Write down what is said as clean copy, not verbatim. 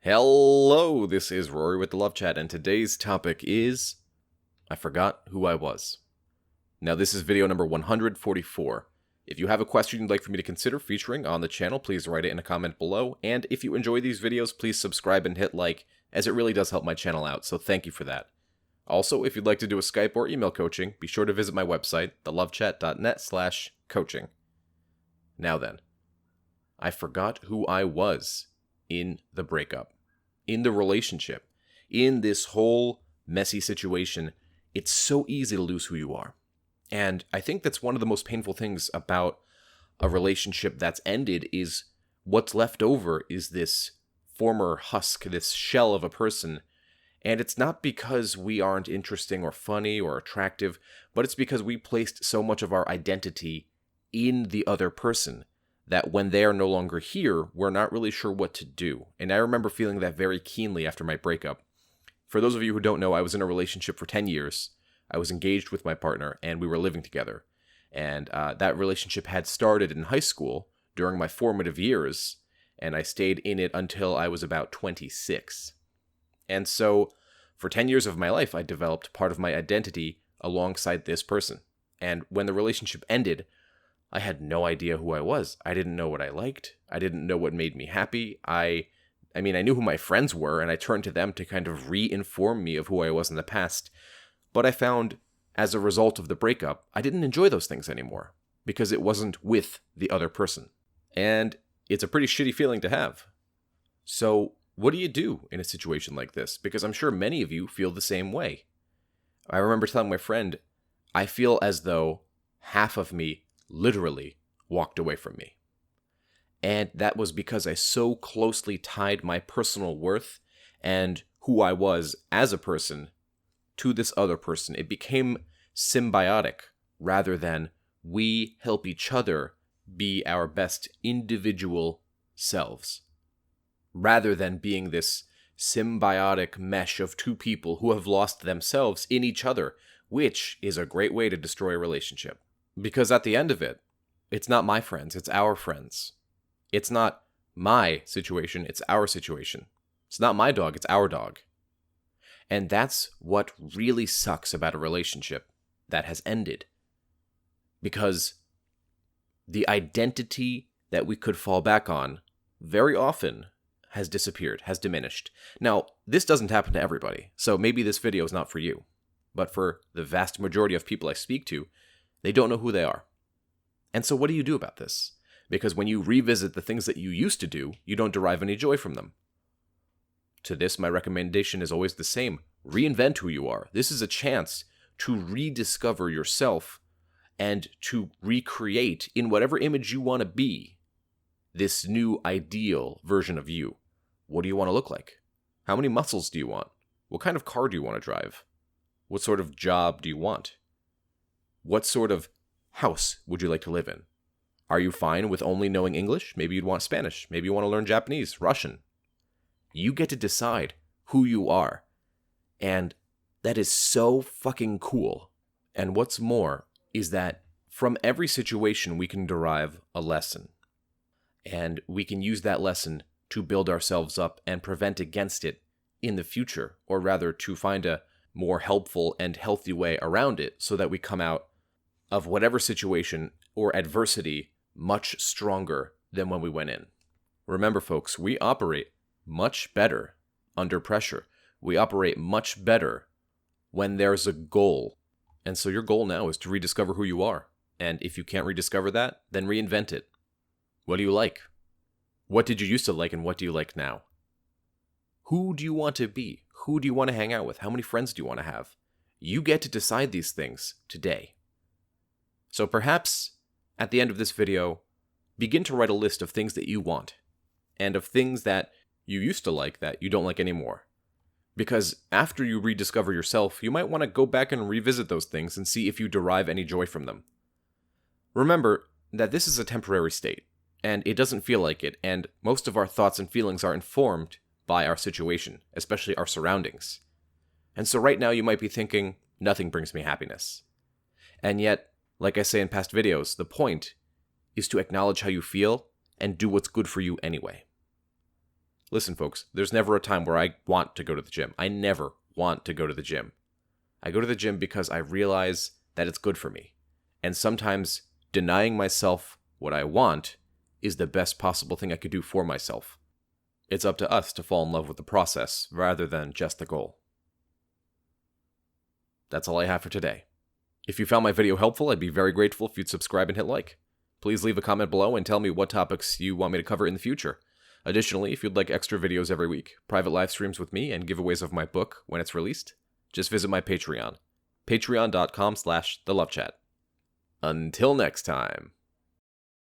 Hello, this is Rory with the Love Chat, and today's topic is I forgot who I was. Now, this is video number 144. If you have a question you'd like for me to consider featuring on the channel, please write it in a comment below, and if you enjoy these videos, please subscribe and hit like, as it really does help my channel out, so thank you for that. Also, if you'd like to do a Skype or email coaching, be sure to visit my website, thelovechat.net/coaching. Now then, I forgot who I was in the breakup, in the relationship, in this whole messy situation. It's so easy to lose who you are. And I think that's one of the most painful things about a relationship that's ended is what's left over is this former husk, this shell of a person. And it's not because we aren't interesting or funny or attractive, but it's because we placed so much of our identity in the other person that when they are no longer here, we're not really sure what to do. And I remember feeling that very keenly after my breakup. For those of you who don't know, I was in a relationship for 10 years. I was engaged with my partner, and we were living together. And that relationship had started in high school during my formative years, and I stayed in it until I was about 26. And so, for 10 years of my life, I developed part of my identity alongside this person. And when the relationship ended, I had no idea who I was. I didn't know what I liked. I didn't know what made me happy. I knew who my friends were, and I turned to them to kind of re-inform me of who I was in the past. But I found, as a result of the breakup, I didn't enjoy those things anymore, because it wasn't with the other person. And it's a pretty shitty feeling to have. So, what do you do in a situation like this? Because I'm sure many of you feel the same way. I remember telling my friend, I feel as though half of me literally walked away from me. And that was because I so closely tied my personal worth and who I was as a person to this other person. It became symbiotic rather than we help each other be our best individual selves. Rather than being this symbiotic mesh of two people who have lost themselves in each other, which is a great way to destroy a relationship. Because at the end of it, it's not my friends, it's our friends. It's not my situation, it's our situation. It's not my dog, it's our dog. And that's what really sucks about a relationship that has ended. Because the identity that we could fall back on very often has disappeared, has diminished. Now, this doesn't happen to everybody, so maybe this video is not for you. But for the vast majority of people I speak to, they don't know who they are. And so what do you do about this? Because when you revisit the things that you used to do, you don't derive any joy from them. To this, my recommendation is always the same. Reinvent who you are. This is a chance to rediscover yourself and to recreate, in whatever image you want to be, this new ideal version of you. What do you want to look like? How many muscles do you want? What kind of car do you want to drive? What sort of job do you want? What sort of house would you like to live in? Are you fine with only knowing English? Maybe you'd want Spanish. Maybe you want to learn Japanese, Russian. You get to decide who you are. And that is so fucking cool. And what's more is that from every situation we can derive a lesson. And we can use that lesson to build ourselves up and prevent against it in the future. Or rather, to find a more helpful and healthy way around it so that we come out of whatever situation or adversity much stronger than when we went in. Remember, folks, we operate much better under pressure. We operate much better when there's a goal. And so your goal now is to rediscover who you are. And if you can't rediscover that, then reinvent it. What do you like? What did you used to like and what do you like now? Who do you want to be? Who do you want to hang out with? How many friends do you want to have? You get to decide these things today. So perhaps, at the end of this video, begin to write a list of things that you want, and of things that you used to like that you don't like anymore. Because after you rediscover yourself, you might want to go back and revisit those things and see if you derive any joy from them. Remember that this is a temporary state, and it doesn't feel like it, and most of our thoughts and feelings are informed by our situation, especially our surroundings. And so right now you might be thinking, nothing brings me happiness. And yet, like I say in past videos, the point is to acknowledge how you feel and do what's good for you anyway. Listen, folks, there's never a time where I want to go to the gym. I never want to go to the gym. I go to the gym because I realize that it's good for me. And sometimes denying myself what I want is the best possible thing I could do for myself. It's up to us to fall in love with the process rather than just the goal. That's all I have for today. If you found my video helpful, I'd be very grateful if you'd subscribe and hit like. Please leave a comment below and tell me what topics you want me to cover in the future. Additionally, if you'd like extra videos every week, private live streams with me, and giveaways of my book when it's released, just visit my Patreon, patreon.com/thelovechat. Until next time.